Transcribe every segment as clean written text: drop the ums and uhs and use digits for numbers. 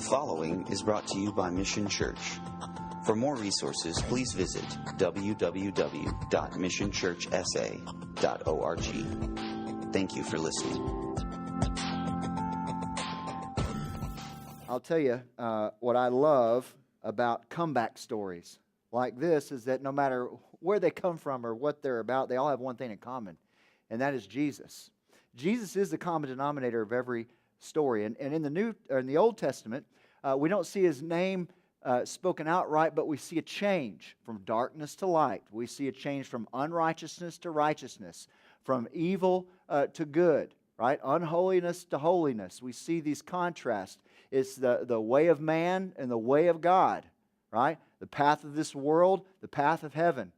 following is brought to you by Mission Church. For more resources, please visit www.missionchurchsa.org. Thank you for listening. I'll tell you what I love about comeback stories like this is that no matter where they come from or what they're about, they all have one thing in common, and that is Jesus. Jesus is the common denominator of every story. And in the Old Testament, we don't see his name spoken outright, but we see a change from darkness to light. We see a change from unrighteousness to righteousness, from evil to good, right? Unholiness to holiness. We see these contrasts. It's the way of man and the way of God, right? The path of this world, the path of heaven.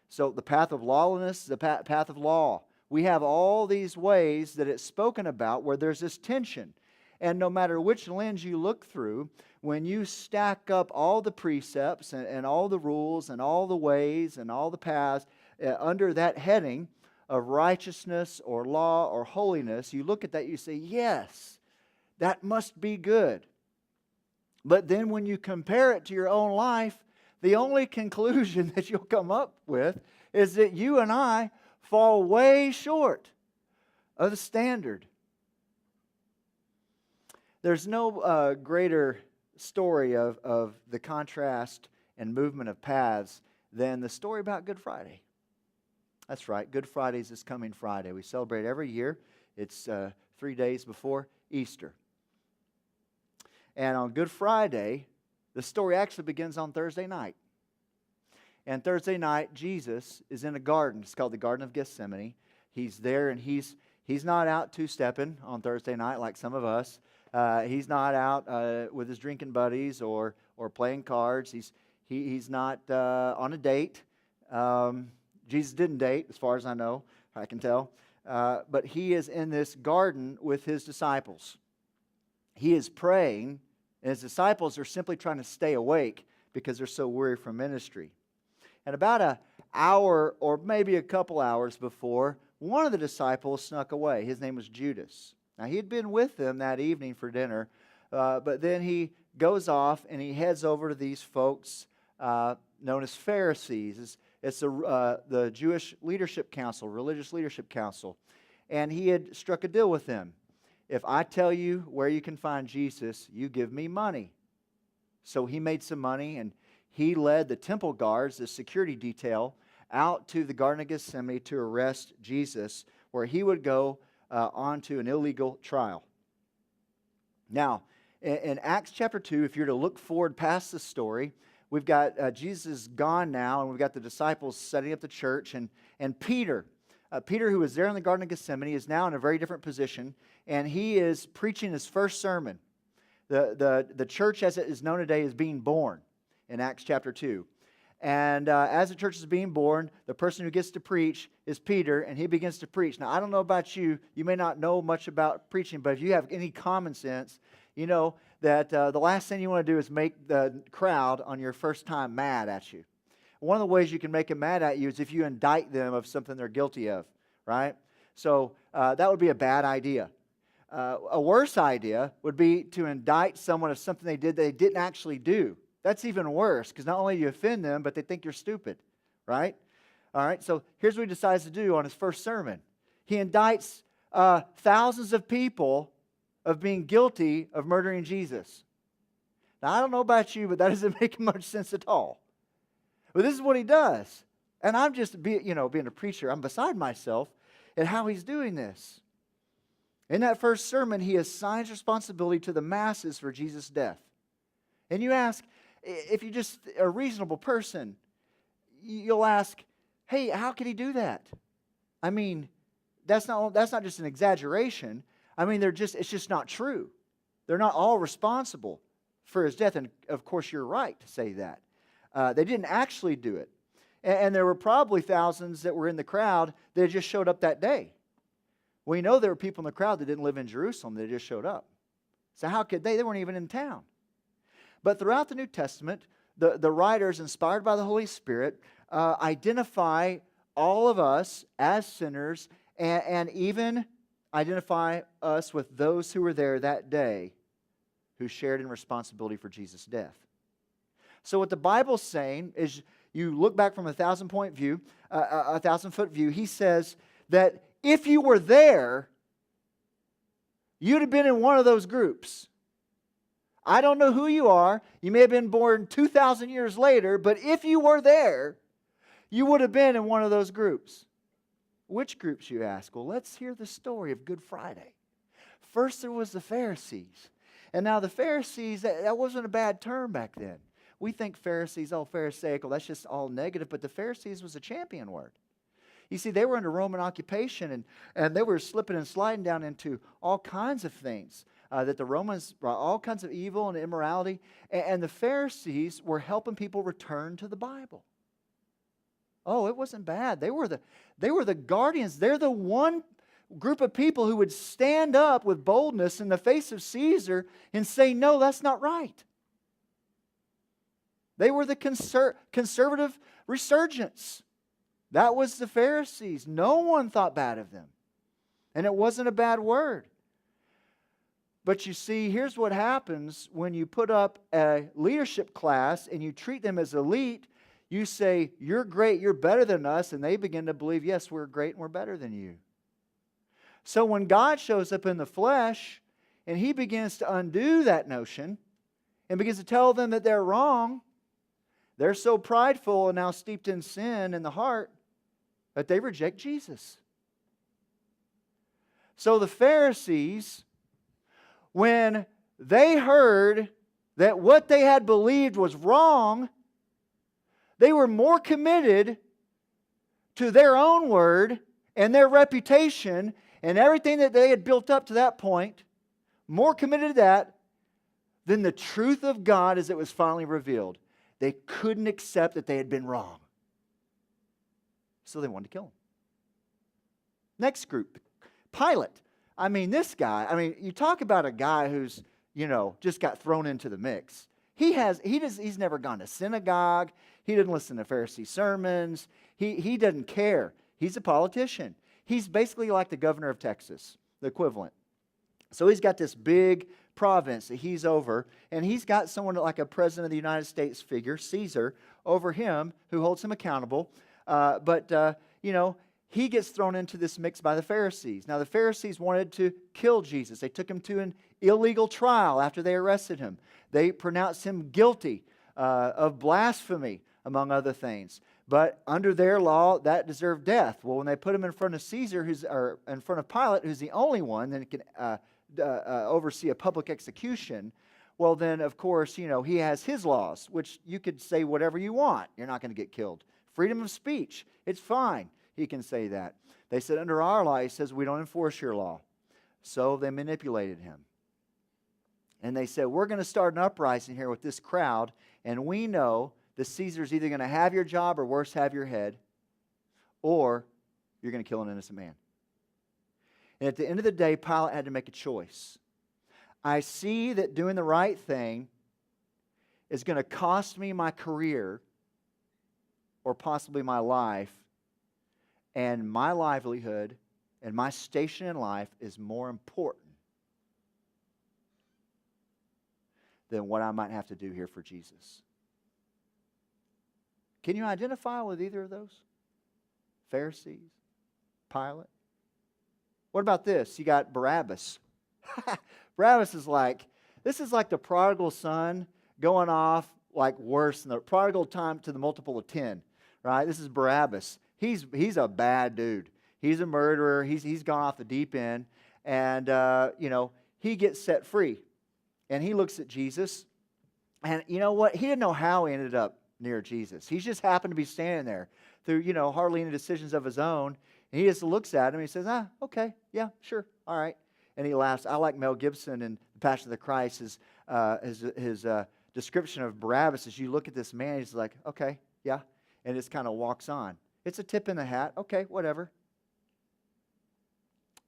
So the path of lawlessness, the path of law. We have all these ways that it's spoken about where there's this tension. And no matter which lens you look through, when you stack up all the precepts and all the rules and all the ways and all the paths under that heading of righteousness or law or holiness, you look at that, you say, yes, that must be good. But then when you compare it to your own life, the only conclusion that you'll come up with is that you and I fall way short of the standard. There's no greater story of the contrast and movement of paths than the story about Good Friday. That's right, Good Friday is this coming Friday. We celebrate every year. It's 3 days before Easter. And on Good Friday, the story actually begins on Thursday night. And Thursday night, Jesus is in a garden. It's called the Garden of Gethsemane. He's there, and he's not out two-stepping on Thursday night like some of us. He's not out with his drinking buddies or playing cards. He's not on a date. Jesus didn't date, as far as I know. I can tell. But he is in this garden with his disciples. He is praying, and his disciples are simply trying to stay awake because they're so weary from ministry. And about an hour or maybe a couple hours before, one of the disciples snuck away. His name was Judas. Now, he had been with them that evening for dinner, but then he goes off and he heads over to these folks known as Pharisees. It's the Jewish leadership council, religious leadership council. And he had struck a deal with them. If I tell you where you can find Jesus, you give me money. So he made some money, and he led the temple guards, the security detail, out to the Garden of Gethsemane to arrest Jesus, where he would go onto an illegal trial. Now, in Acts chapter 2, if you're to look forward past the story, we've got Jesus gone now, and we've got the disciples setting up the church, and Peter, who was there in the Garden of Gethsemane, is now in a very different position, and he is preaching his first sermon. The church, as it is known today, is being born in Acts chapter 2. And as the church is being born, the person who gets to preach is Peter, and he begins to preach. Now, I don't know about you. You may not know much about preaching, but if you have any common sense, you know that the last thing you want to do is make the crowd on your first time mad at you. One of the ways you can make them mad at you is if you indict them of something they're guilty of, right? So that would be a bad idea. A worse idea would be to indict someone of something they did that they didn't actually do. That's even worse, because not only do you offend them, but they think you're stupid, right? All right, so here's what he decides to do on his first sermon. He indicts thousands of people of being guilty of murdering Jesus. Now, I don't know about you, but that doesn't make much sense at all. But this is what he does. And I'm just, being a preacher, I'm beside myself at how he's doing this. In that first sermon, he assigns responsibility to the masses for Jesus' death. And you ask, if you're just a reasonable person, you'll ask, hey, how could he do that? I mean, that's not just an exaggeration. I mean, it's just not true. They're not all responsible for his death. And of course, you're right to say that. They didn't actually do it. And there were probably thousands that were in the crowd that just showed up that day. We know there were people in the crowd that didn't live in Jerusalem. They just showed up. So how could they? They weren't even in town. But throughout the New Testament, the writers, inspired by the Holy Spirit, identify all of us as sinners and even identify us with those who were there that day who shared in responsibility for Jesus' death. So what the Bible's saying is, you look back from a 1,000-foot view, he says that if you were there, you'd have been in one of those groups. I don't know who you are. You may have been born 2,000 years later, but if you were there, you would have been in one of those groups. Which groups, you ask? Well, let's hear the story of Good Friday. First, there was the Pharisees. And now the Pharisees, that wasn't a bad term back then. We think Pharisees, Pharisaical, that's just all negative, but the Pharisees was a champion word. You see, they were under Roman occupation, and they were slipping and sliding down into all kinds of things. That the Romans brought all kinds of evil and immorality, and the Pharisees were helping people return to the Bible. Oh, it wasn't bad. They were the guardians. They're the one group of people who would stand up with boldness in the face of Caesar and say, no, that's not right. They were the conservative resurgence. That was the Pharisees. No one thought bad of them. And it wasn't a bad word. But you see, here's what happens when you put up a leadership class and you treat them as elite. You say, you're great, you're better than us, and they begin to believe, yes, we're great and we're better than you. So when God shows up in the flesh and He begins to undo that notion and begins to tell them that they're wrong, they're so prideful and now steeped in sin in the heart that they reject Jesus. So the Pharisees, when they heard that what they had believed was wrong, they were more committed to their own word and their reputation and everything that they had built up to that point, more committed to that than the truth of God as it was finally revealed. They couldn't accept that they had been wrong. So they wanted to kill him. Next group, Pilate. I mean, this guy, you talk about a guy who's, just got thrown into the mix. He's never gone to synagogue. He didn't listen to Pharisee sermons. He doesn't care. He's a politician. He's basically like the governor of Texas, the equivalent. So he's got this big province that he's over, and he's got someone like a president of the United States figure, Caesar, over him who holds him accountable. He gets thrown into this mix by the Pharisees. Now, the Pharisees wanted to kill Jesus. They took him to an illegal trial after they arrested him. They pronounced him guilty of blasphemy, among other things. But under their law, that deserved death. Well, when they put him in front of Caesar, or in front of Pilate, who's the only one that can oversee a public execution, well, then, of course, he has his laws, which you could say whatever you want. You're not going to get killed. Freedom of speech, it's fine. He can say that. They said, under our law, he says, we don't enforce your law. So they manipulated him. And they said, we're going to start an uprising here with this crowd, and we know that Caesar's either going to have your job or worse, have your head, or you're going to kill an innocent man. And at the end of the day, Pilate had to make a choice. I see that doing the right thing is going to cost me my career or possibly my life, and my livelihood and my station in life is more important than what I might have to do here for Jesus. Can you identify with either of those? Pharisees? Pilate? What about this? You got Barabbas. Barabbas is this is like the prodigal son going off like worse than the prodigal time to the multiple of 10, right? This is Barabbas. He's a bad dude. He's a murderer. He's gone off the deep end. And, he gets set free. And he looks at Jesus. And you know what? He didn't know how he ended up near Jesus. He just happened to be standing there through, hardly any decisions of his own. And he just looks at him and he says, okay, yeah, sure, all right. And he laughs. I like Mel Gibson in The Passion of the Christ, his description of Barabbas. As you look at this man, he's like, okay, yeah. And just kind of walks on. It's a tip in the hat. Okay, whatever.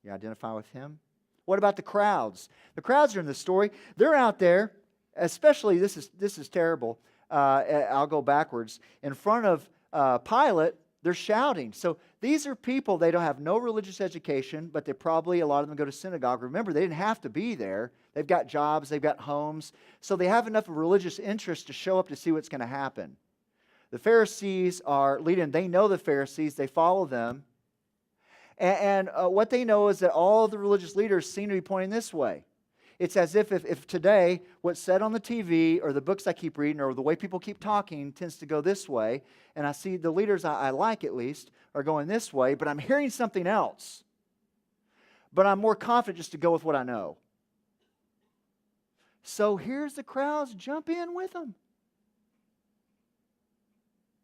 You identify with him? What about the crowds? The crowds are in the story. They're out there, especially, this is terrible. I'll go backwards. In front of Pilate, They're shouting. So these are people, they don't have no religious education, but they probably, a lot of them go to synagogue. Remember, they didn't have to be there. They've got jobs, they've got homes. So they have enough of religious interest to show up to see what's going to happen. The Pharisees are leading. They know the Pharisees. They follow them. And what they know is that all the religious leaders seem to be pointing this way. It's as if today what's said on the TV or the books I keep reading or the way people keep talking tends to go this way, and I see the leaders I like at least are going this way, but I'm hearing something else. But I'm more confident just to go with what I know. So here's the crowds, jump in with them.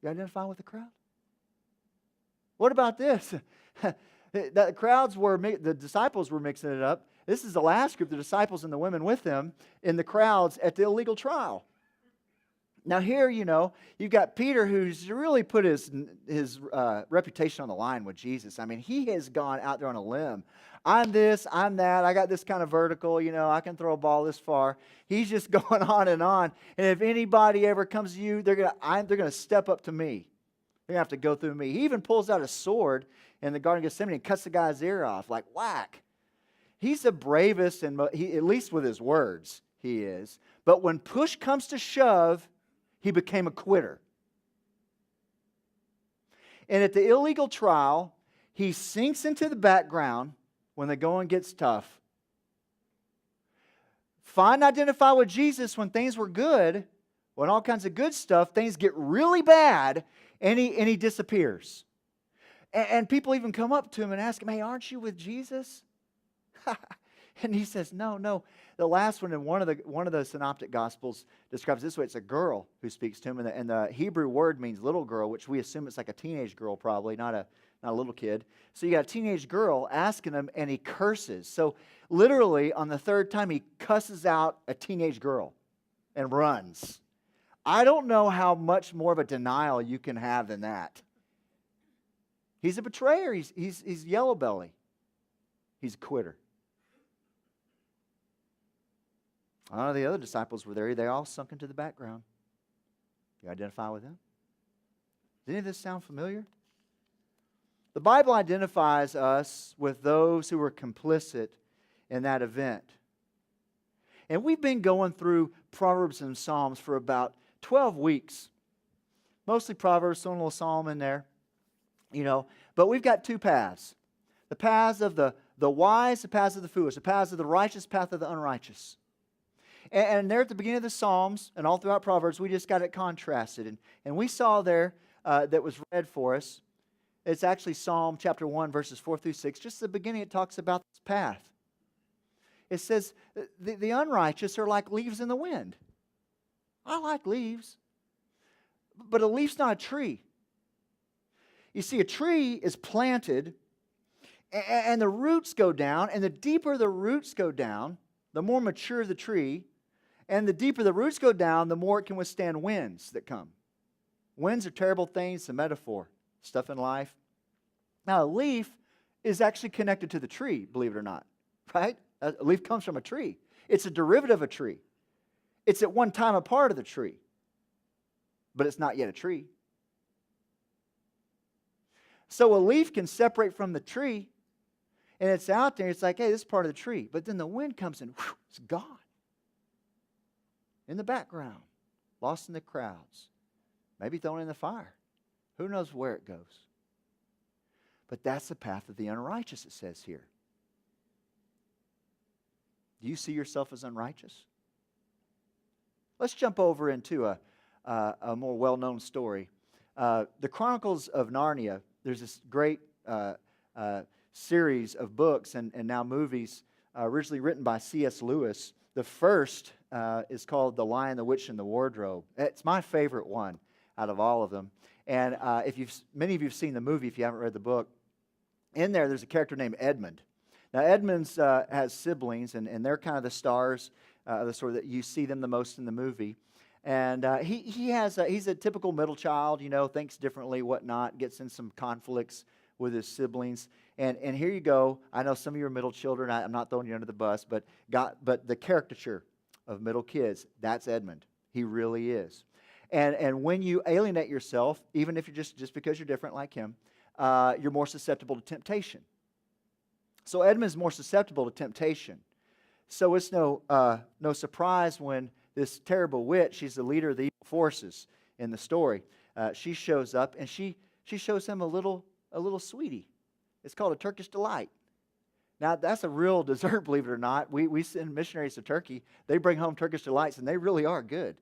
You identify with the crowd? What about this? The disciples were mixing it up. This is the last group, the disciples and the women with them, in the crowds at the illegal trial. Now here, you've got Peter who's really put his reputation on the line with Jesus. I mean, he has gone out there on a limb. I'm this, I'm that, I got this kind of vertical, I can throw a ball this far. He's just going on. And if anybody ever comes to you, they're going to step up to me. They're going to have to go through me. He even pulls out a sword in the Garden of Gethsemane and cuts the guy's ear off, like whack. He's the bravest, and at least with his words, he is. But when push comes to shove, he became a quitter. And at the illegal trial, he sinks into the background when the going gets tough. Find and identify with Jesus when things were good, when all kinds of good stuff, things get really bad, and he disappears. And people even come up to him and ask him, hey, aren't you with Jesus? And he says, no. The last one in one of the synoptic gospels describes it this way. It's a girl who speaks to him, and the Hebrew word means little girl, which we assume it's like a teenage girl probably, not a little kid. So you got a teenage girl asking him, and he curses. So literally on the third time, he cusses out a teenage girl and runs. I don't know how much more of a denial you can have than that. He's a betrayer. He's yellow belly. He's a quitter. None of the other disciples were there. They all sunk into the background. You identify with them? Does any of this sound familiar? The Bible identifies us with those who were complicit in that event. And we've been going through Proverbs and Psalms for about 12 weeks. Mostly Proverbs, some little Psalm in there. But we've got two paths. The paths of the wise, the paths of the foolish. The paths of the righteous, path of the unrighteous. And there at the beginning of the Psalms and all throughout Proverbs, we just got it contrasted. And we saw there that was read for us, it's actually Psalm chapter 1, verses 4 through 6. Just at the beginning, it talks about this path. It says, the unrighteous are like leaves in the wind. I like leaves. But a leaf's not a tree. You see, a tree is planted, and the roots go down, and the deeper the roots go down, the more mature the tree, and the deeper the roots go down, the more it can withstand winds that come. Winds are terrible things, it's a metaphor, stuff in life. Now, a leaf is actually connected to the tree, believe it or not, right? A leaf comes from a tree. It's a derivative of a tree. It's at one time a part of the tree, but it's not yet a tree. So a leaf can separate from the tree, and it's out there. It's like, hey, this is part of the tree. But then the wind comes in, whew, it's gone. In the background, lost in the crowds, maybe thrown in the fire. Who knows where it goes? But that's the path of the unrighteous, it says here. Do you see yourself as unrighteous? Let's jump over into a more well-known story. The Chronicles of Narnia, there's this great series of books and now movies originally written by C.S. Lewis. The first is called The Lion, the Witch, and the Wardrobe. It's my favorite one out of all of them. And many of you have seen the movie if you haven't read the book. In there's a character named Edmund. Now, Edmund has siblings, and they're kind of the stars, the sort that you see them the most in the movie. And he's a typical middle child, thinks differently, whatnot, gets in some conflicts with his siblings. And here you go. I know some of you are middle children. I'm not throwing you under the bus, but the caricature of middle kids, that's Edmund. He really is. And when you alienate yourself, even if you're just because you're different like him, you're more susceptible to temptation. So Edmund's more susceptible to temptation. So it's no surprise when this terrible witch, she's the leader of the evil forces in the story, she shows up and she shows him a little sweetie. It's called a Turkish delight. Now, that's a real dessert, believe it or not. We send missionaries to Turkey. They bring home Turkish delights, and they really are good.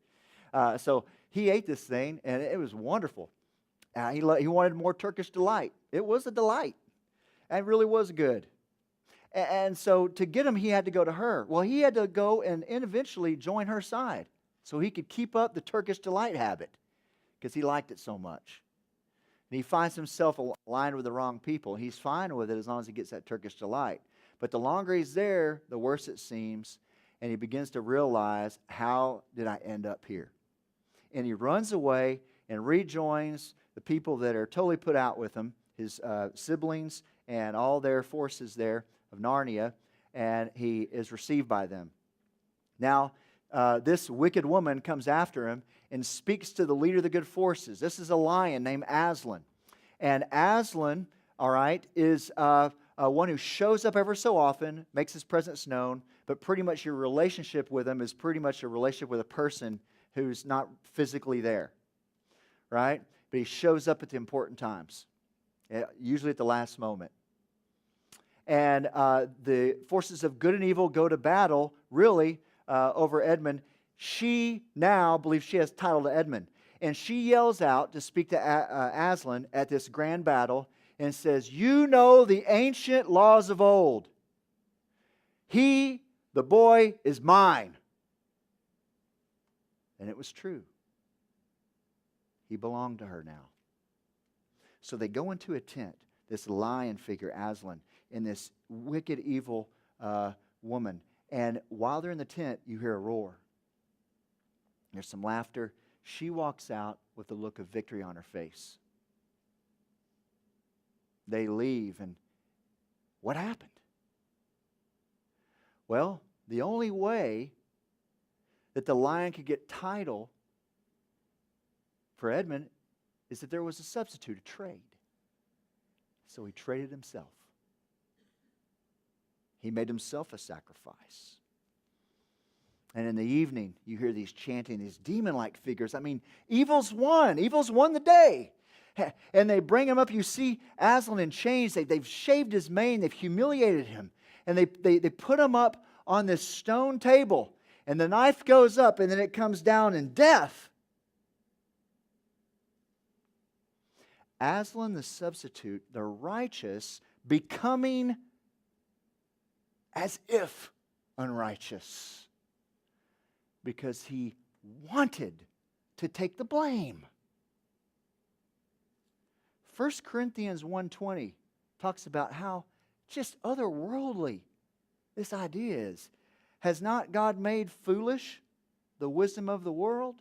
So he ate this thing, and it was wonderful. He wanted more Turkish delight. It was a delight. And it really was good. And so to get him, he had to go to her. Well, he had to go and eventually join her side so he could keep up the Turkish delight habit because he liked it so much. And he finds himself aligned with the wrong people. He's fine with it as long as he gets that Turkish delight. But the longer he's there, the worse it seems. And he begins to realize, how did I end up here? And he runs away and rejoins the people that are totally put out with him, his siblings and all their forces there of Narnia, and he is received by them. Now, this wicked woman comes after him and speaks to the leader of the good forces. This is a lion named Aslan. And Aslan, all right, is one who shows up ever so often, makes his presence known, but pretty much your relationship with him is pretty much a relationship with a person who's not physically there, right? But he shows up at the important times, usually at the last moment. And the forces of good and evil go to battle, really, over Edmund. She now believes she has title to Edmund. And she yells out to speak to Aslan at this grand battle and says, "You know the ancient laws of old. He, the boy, is mine." And it was true. He belonged to her now. So they go into a tent, this lion figure, Aslan, and this wicked, evil woman. And while they're in the tent, you hear a roar. There's some laughter. She walks out with a look of victory on her face. They leave, and what happened? Well, the only way that the lion could get title for Edmund is that there was a substitute, a trade. So he traded himself. He made himself a sacrifice. And in the evening, you hear these chanting, these demon-like figures. I mean, evil's won. Evil's won the day. And they bring him up. You see Aslan in chains. They've shaved his mane. They've humiliated him. And they put him up on this stone table. And the knife goes up, and then it comes down in death. Aslan the substitute, the righteous, becoming as if unrighteous. Because he wanted to take the blame. 1 Corinthians 1:20 talks about how just otherworldly this idea is. Has not God made foolish the wisdom of the world?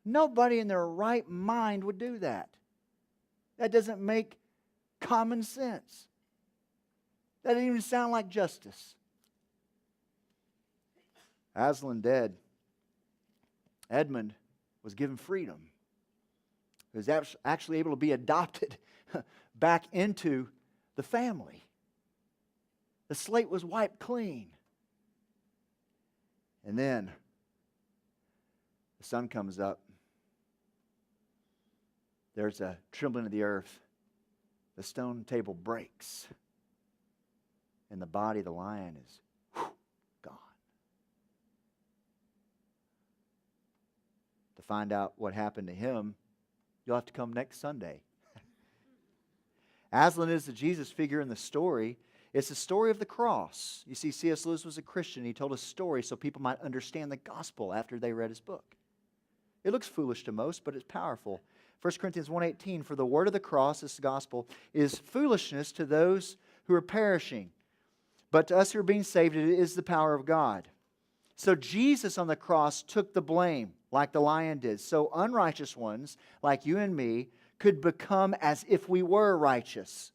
Nobody in their right mind would do that. That doesn't make common sense. That doesn't even sound like justice. Aslan dead. Edmund was given freedom. He was actually able to be adopted back into the family. The slate was wiped clean. And then the sun comes up. There's a trembling of the earth. The stone table breaks. And the body of the lion is gone. To find out what happened to him, you'll have to come next Sunday. Aslan is the Jesus figure in the story. It's the story of the cross. You see, C.S. Lewis was a Christian. He told a story so people might understand the gospel after they read his book. It looks foolish to most, but it's powerful. 1 Corinthians 1:18, for the word of the cross, this gospel, is foolishness to those who are perishing. But to us who are being saved, it is the power of God. So Jesus on the cross took the blame like the lion did. So unrighteous ones, like you and me, could become as if we were righteous.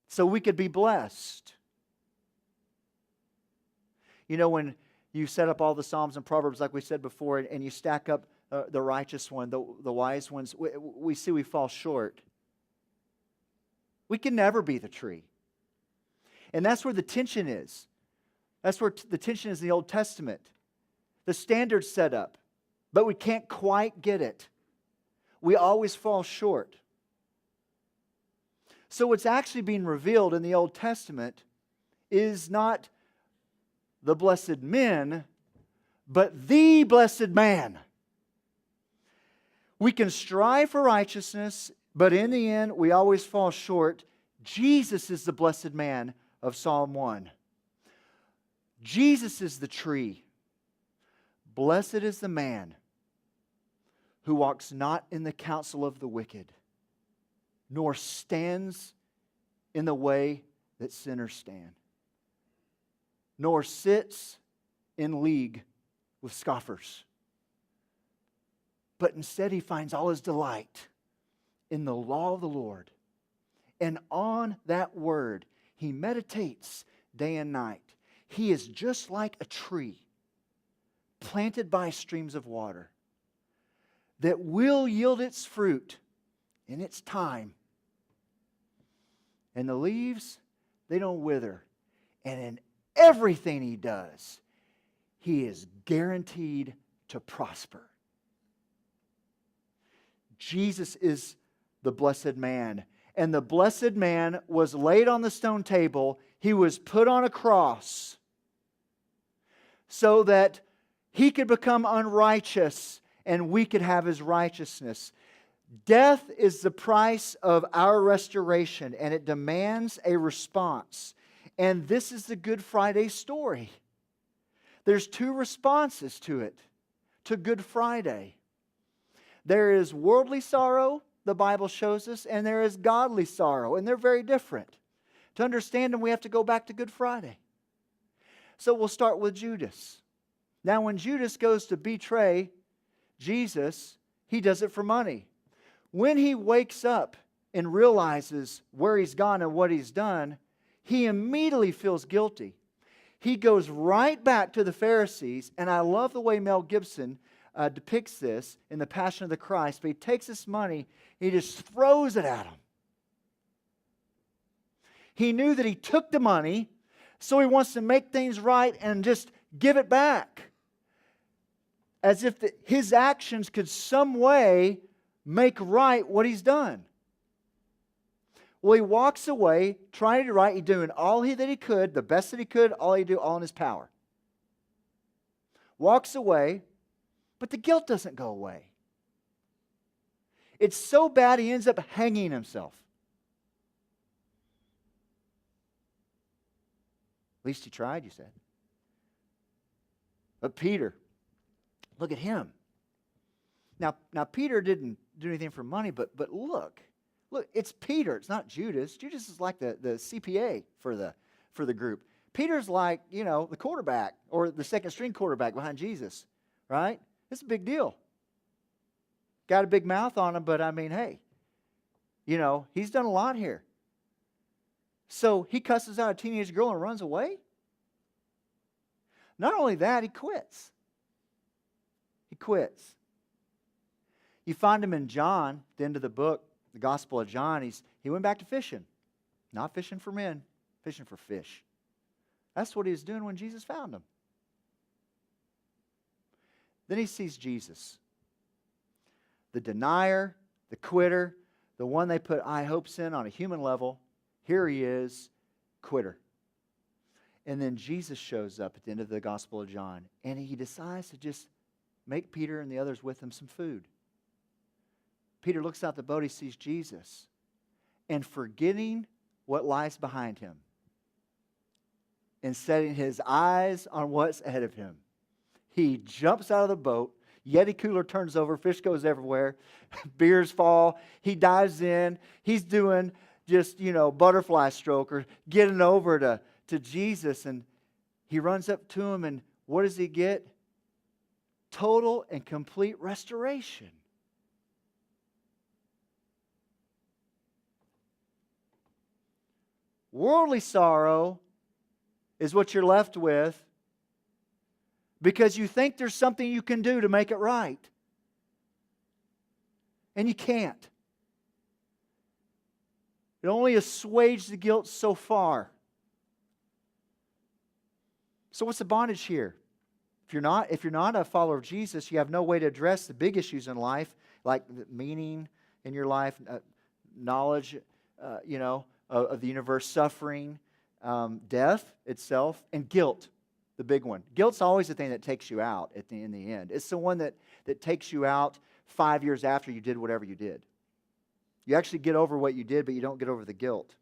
So we could be blessed. You know, when You set up all the Psalms and Proverbs like we said before, and you stack up the righteous one, the wise ones. We see we fall short. We can never be the tree. And that's where the tension is. That's where the tension is in the Old Testament. The standard's set up, but we can't quite get it. We always fall short. So what's actually being revealed in the Old Testament is not the blessed men, but the blessed man. We can strive for righteousness, but in the end, we always fall short. Jesus is the blessed man of Psalm 1. Jesus is the tree. Blessed is the man who walks not in the counsel of the wicked, nor stands in the way that sinners stand, nor sits in league with scoffers. But instead he finds all his delight in the law of the Lord. And on that word he meditates day and night. He is just like a tree planted by streams of water that will yield its fruit in its time. And the leaves, they don't wither. And in everything he does, he is guaranteed to prosper. Jesus is the blessed man. And the blessed man was laid on the stone table. He was put on a cross so that he could become unrighteous and we could have his righteousness. Death is the price of our restoration, and it demands a response. And this is the Good Friday story. There's two responses to it, to Good Friday. There is worldly sorrow, the Bible shows us, and there is godly sorrow, and they're very different. To understand them, we have to go back to Good Friday. So we'll start with Judas. Now, when Judas goes to betray Jesus, he does it for money. When he wakes up and realizes where he's gone and what he's done, he immediately feels guilty. He goes right back to the Pharisees, and I love the way Mel Gibson depicts this in The Passion of the Christ, but he takes this money, he just throws it at them. He knew that he took the money, so he wants to make things right and just give it back. As if his actions could some way make right what he's done. Well, he walks away trying to do right. He's doing all that he could, the best that he could, all he do, all in his power. Walks away, but the guilt doesn't go away. It's so bad he ends up hanging himself. At least he tried, you said. But Peter, look at him. Now Peter didn't do anything for money, but look, it's Peter. It's not Judas. Judas is like the CPA for the group. Peter's like, the quarterback or the second string quarterback behind Jesus, right? It's a big deal. Got a big mouth on him, but I mean, hey, he's done a lot here. So he cusses out a teenage girl and runs away? Not only that, he quits. He quits. You find him in John, at the end of the book, the Gospel of John. He went back to fishing. Not fishing for men, fishing for fish. That's what he was doing when Jesus found him. Then he sees Jesus. The denier, the quitter, the one they put high hopes in on a human level. Here he is, quitter. And then Jesus shows up at the end of the Gospel of John, and he decides to just make Peter and the others with him some food. Peter looks out the boat, he sees Jesus, and forgetting what lies behind him and setting his eyes on what's ahead of him, he jumps out of the boat. Yeti cooler turns over, fish goes everywhere, beers fall, he dives in, he's doing just, butterfly stroke or getting over to Jesus, and he runs up to him, and what does he get? Total and complete restoration. Worldly sorrow is what you're left with. because you think there's something you can do to make it right. And you can't. It only assuages the guilt so far. So what's the bondage here? If you're not a follower of Jesus, you have no way to address the big issues in life, like the meaning in your life, knowledge, of the universe, suffering, death itself, and guilt, the big one. Guilt's always the thing that takes you out in the end. It's the one that takes you out 5 years after you did whatever you did. You actually get over what you did, but you don't get over the guilt.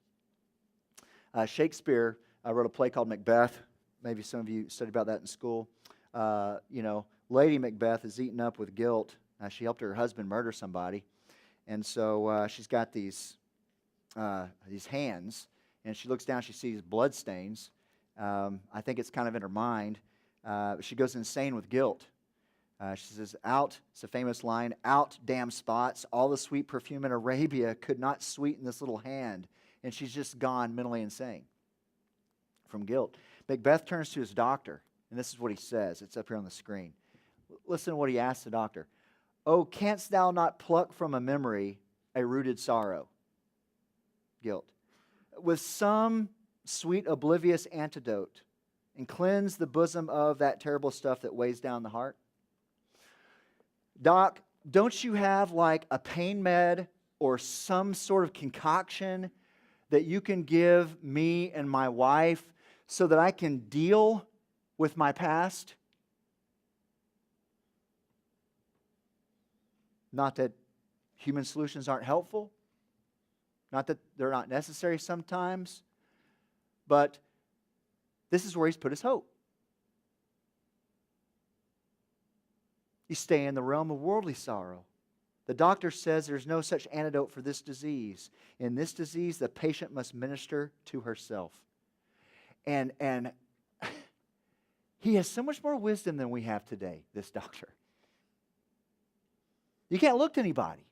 Shakespeare wrote a play called Macbeth. Maybe some of you studied about that in school. Lady Macbeth is eaten up with guilt. She helped her husband murder somebody. And so she's got these hands, and she looks down, she sees blood stains. I think it's kind of in her mind. She goes insane with guilt. She says, out, it's a famous line, out, damn spots, all the sweet perfume in Arabia could not sweeten this little hand. And she's just gone mentally insane from guilt. Macbeth turns to his doctor, and this is what he says. It's up here on the screen. Listen to what he asks the doctor. Oh, canst thou not pluck from a memory a rooted sorrow? Guilt. With some sweet oblivious antidote, and cleanse the bosom of that terrible stuff that weighs down the heart? Doc, don't you have like a pain med or some sort of concoction that you can give me and my wife so that I can deal with my past? Not that human solutions aren't helpful, not that they're not necessary sometimes, but this is where he's put his hope. You stay in the realm of worldly sorrow. The doctor says there's no such antidote for this disease. In this disease, the patient must minister to herself. And he has so much more wisdom than we have today, this doctor. You can't look to anybody.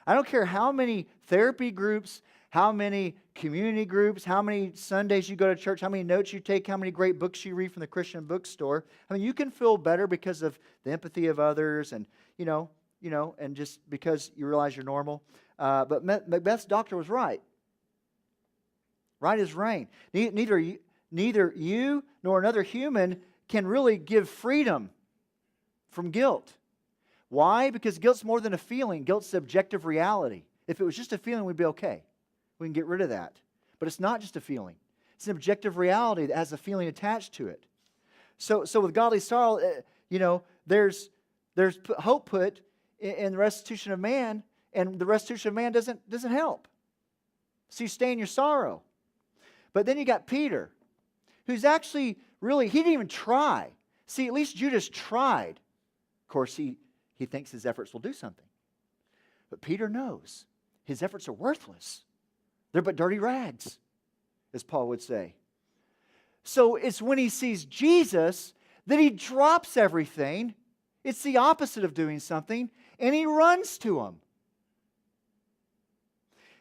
I don't care how many therapy groups, how many community groups, how many Sundays you go to church, how many notes you take, how many great books you read from the Christian bookstore. I mean, you can feel better because of the empathy of others and, and just because you realize you're normal. But Macbeth's doctor was right. Right as rain. Neither you nor another human can really give freedom from guilt. Why? Because guilt's more than a feeling. Guilt's objective reality. If it was just a feeling, we'd be okay. We can get rid of that. But it's not just a feeling. It's an objective reality that has a feeling attached to it. So with godly sorrow, there's hope put in the restitution of man, and the restitution of man doesn't help. So you stay in your sorrow. But then you got Peter, who's actually really, he didn't even try. See, at least Judas tried. Of course, he thinks his efforts will do something. But Peter knows his efforts are worthless. They're but dirty rags, as Paul would say. So it's when he sees Jesus that he drops everything. It's the opposite of doing something, and he runs to him.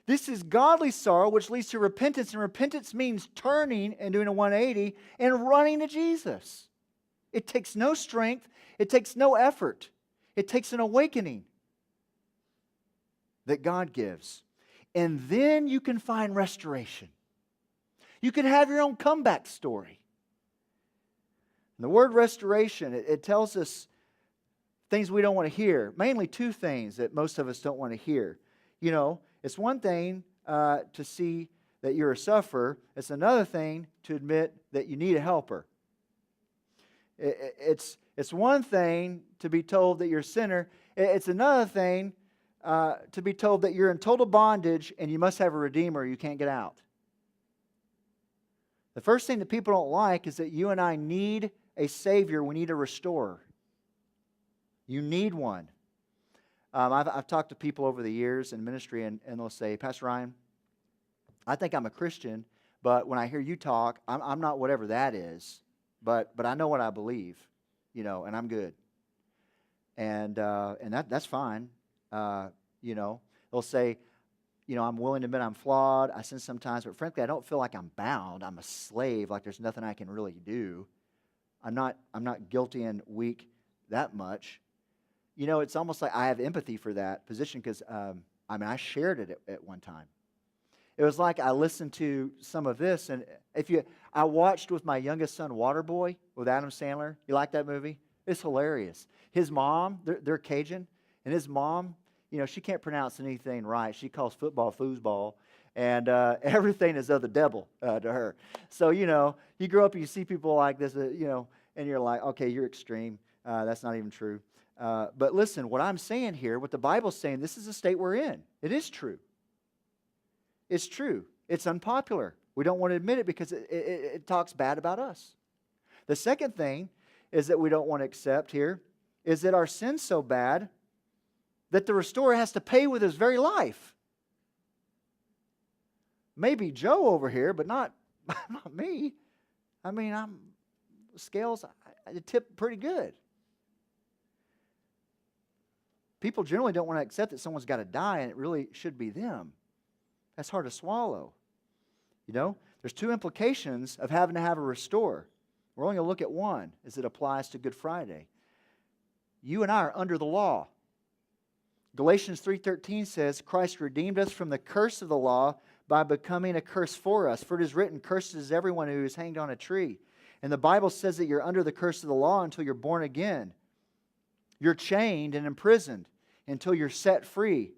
This is godly sorrow, which leads to repentance, and repentance means turning and doing a 180 and running to Jesus. It takes no strength. It takes no effort. It takes an awakening that God gives. And then you can find restoration. You can have your own comeback story. And the word restoration, it tells us things we don't want to hear. Mainly two things that most of us don't want to hear. It's one thing to see that you're a sufferer. It's another thing to admit that you need a helper. It's one thing to be told that you're a sinner. It's another thing to be told that you're in total bondage and you must have a redeemer or you can't get out. The first thing that people don't like is that you and I need a Savior. We need a restorer. You need one. I've talked to people over the years in ministry, and they'll say, Pastor Ryan, I think I'm a Christian, but when I hear you talk, I'm not whatever that is, but I know what I believe, and I'm good. And that's fine. They'll say, I'm willing to admit I'm flawed. I sin sometimes, but frankly, I don't feel like I'm bound. I'm a slave, like there's nothing I can really do. I'm not guilty and weak that much. You know, it's almost like I have empathy for that position because, I shared it at one time. It was like I listened to some of this, and I watched with my youngest son, Waterboy, with Adam Sandler. You like that movie? It's hilarious. His mom, they're Cajun, and his mom, she can't pronounce anything right. She calls football foosball, and everything is of the devil to her. So, you grow up and you see people like this, and you're like, okay, you're extreme. That's not even true. But listen, what I'm saying here, what the Bible's saying, this is the state we're in. It is true. It's true. It's unpopular. We don't want to admit it because it talks bad about us. The second thing is that we don't want to accept here is that our sin's so bad that the restorer has to pay with his very life. Maybe Joe over here, but not me. I mean, scales, I tip pretty good. People generally don't want to accept that someone's got to die, and it really should be them. That's hard to swallow. There's two implications of having to have a restorer. We're only going to look at one as it applies to Good Friday. You and I are under the law. Galatians 3:13 says, Christ redeemed us from the curse of the law by becoming a curse for us. For it is written, cursed is everyone who is hanged on a tree. And the Bible says that you're under the curse of the law until you're born again. You're chained and imprisoned until you're set free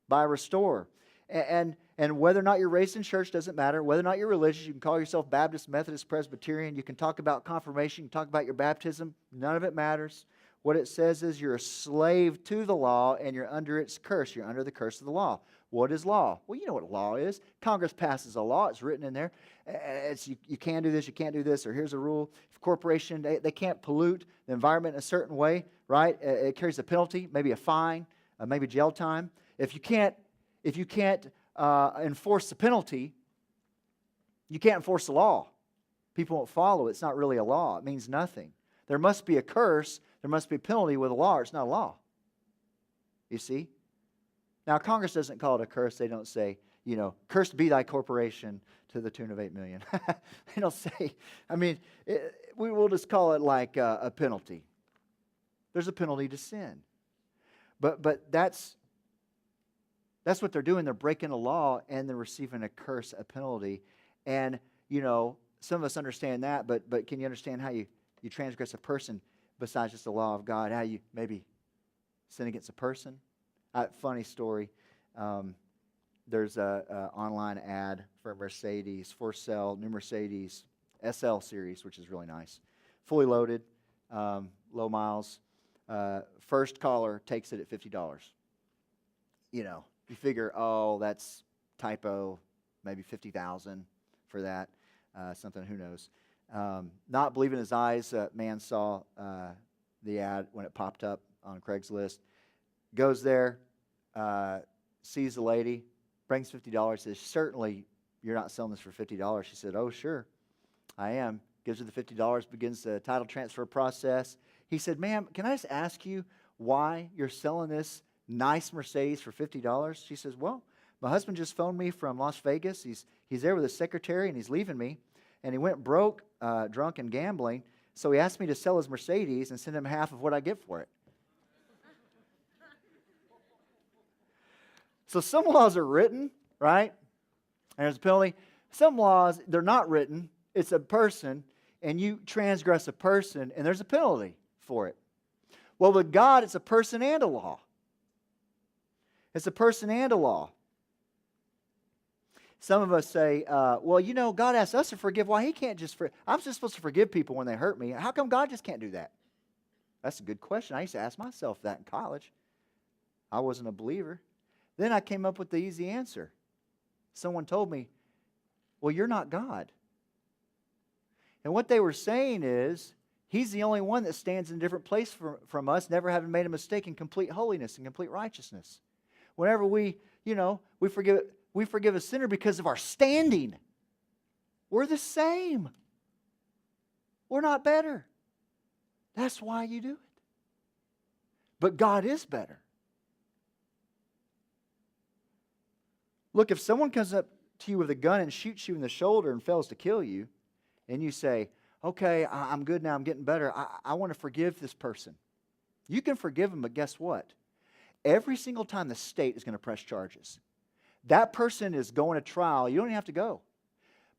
by a restorer. And whether or not you're raised in church doesn't matter. Whether or not you're religious, you can call yourself Baptist, Methodist, Presbyterian. You can talk about confirmation. You can talk about your baptism. None of it matters. What it says is you're a slave to the law and you're under its curse. You're under the curse of the law. What is law? Well, you know what law is. Congress passes a law. It's written in there. It's you can't do this, you can't do this, or here's a rule. If a corporation, they can't pollute the environment in a certain way, right? It carries a penalty, maybe a fine, maybe jail time. If you can't enforce the penalty, you can't enforce the law. People won't follow it. It's not really a law. It means nothing. There must be a curse. There must be a penalty with a law. It's not a law. You see? Now, Congress doesn't call it a curse. They don't say, cursed be thy corporation to the tune of $8 million. They don't say, we will just call it like a penalty. There's a penalty to sin. But that's what they're doing. They're breaking a law and they're receiving a curse, a penalty. And, some of us understand that, but can you understand how you transgress a person besides just the law of God? How you maybe sin against a person? Funny story. There's a online ad for Mercedes, for sale, new Mercedes SL series, which is really nice. Fully loaded, low miles. First caller takes it at $50. You figure, that's typo, maybe $50,000 for that. Something, who knows. Not believing his eyes, man saw the ad when it popped up on Craigslist. Goes there, sees the lady, brings $50, says, certainly you're not selling this for $50. She said, oh, sure, I am. Gives her the $50, begins the title transfer process. He said, ma'am, can I just ask you why you're selling this nice Mercedes for $50? She says, well, my husband just phoned me from Las Vegas. He's there with his secretary, and he's leaving me. And he went broke, drunk, and gambling. So he asked me to sell his Mercedes and send him half of what I get for it. So some laws are written, right? And there's a penalty. Some laws, they're not written. It's a person, and you transgress a person, and there's a penalty for it. Well, with God, it's a person and a law. It's a person and a law. Some of us say, God asks us to forgive. Why He can't just forgive? I'm just supposed to forgive people when they hurt me. How come God just can't do that? That's a good question. I used to ask myself that in college. I wasn't a believer. Then I came up with the easy answer. Someone told me, well, you're not God. And what they were saying is, He's the only one that stands in a different place from us, never having made a mistake, in complete holiness and complete righteousness. Whenever we forgive a sinner because of our standing, we're the same. We're not better. That's why you do it. But God is better. Look, if someone comes up to you with a gun and shoots you in the shoulder and fails to kill you, and you say, Okay, I'm good now. I'm getting better. I want to forgive this person. You can forgive them, but guess what? Every single time the state is going to press charges. That person is going to trial. You don't even have to go.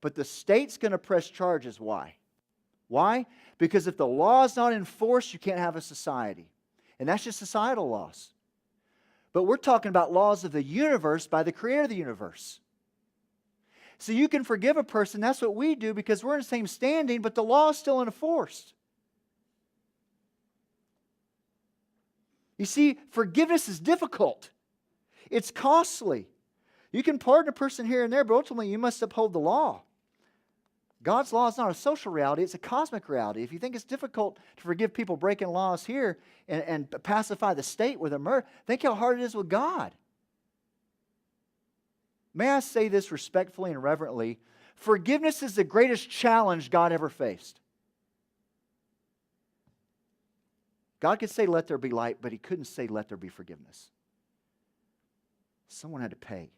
But the state's going to press charges. Why? Why? Because if the law is not enforced, you can't have a society. And that's just societal laws. But we're talking about laws of the universe by the creator of the universe. So you can forgive a person. That's what we do because we're in the same standing, but the law is still enforced. You see, forgiveness is difficult. It's costly. You can pardon a person here and there, but ultimately you must uphold the law. God's law is not a social reality, it's a cosmic reality. If you think it's difficult to forgive people breaking laws here and pacify the state with a murder, think how hard it is with God. May I say this respectfully and reverently? Forgiveness is the greatest challenge God ever faced. God could say, let there be light, but He couldn't say, let there be forgiveness. Someone had to pay.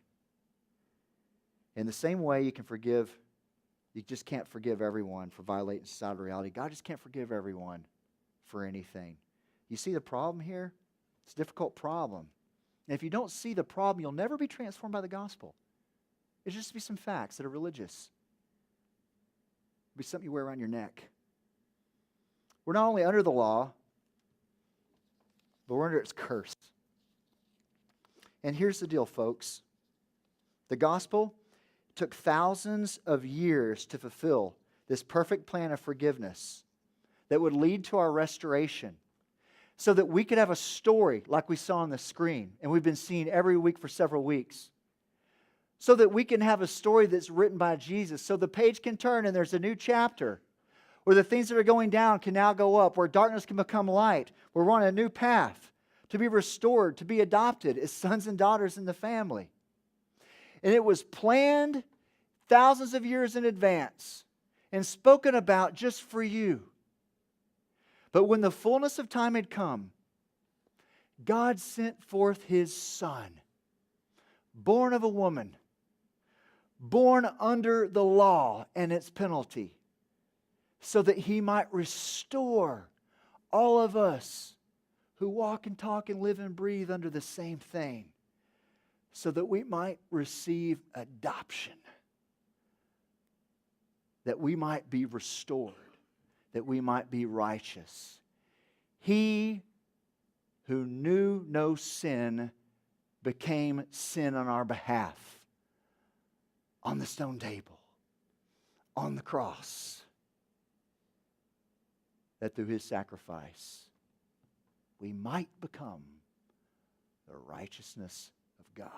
In the same way you can forgive, you just can't forgive everyone for violating societal reality. God just can't forgive everyone for anything. You see the problem here? It's a difficult problem. And if you don't see the problem, you'll never be transformed by the gospel. It's just be some facts that are religious. It'll be something you wear around your neck. We're not only under the law, but we're under its curse. And here's the deal, folks. The gospel took thousands of years to fulfill this perfect plan of forgiveness that would lead to our restoration so that we could have a story like we saw on the screen and we've been seeing every week for several weeks. So that we can have a story that's written by Jesus. So the page can turn and there's a new chapter. Where the things that are going down can now go up. Where darkness can become light. Where we're on a new path. To be restored. To be adopted as sons and daughters in the family. And it was planned thousands of years in advance. And spoken about just for you. But when the fullness of time had come, God sent forth His Son. Born of a woman. Born under the law and its penalty, so that He might restore all of us who walk and talk and live and breathe under the same thing, so that we might receive adoption, that we might be restored, that we might be righteous. He who knew no sin became sin on our behalf. On the stone table, on the cross, that through His sacrifice we might become the righteousness of God.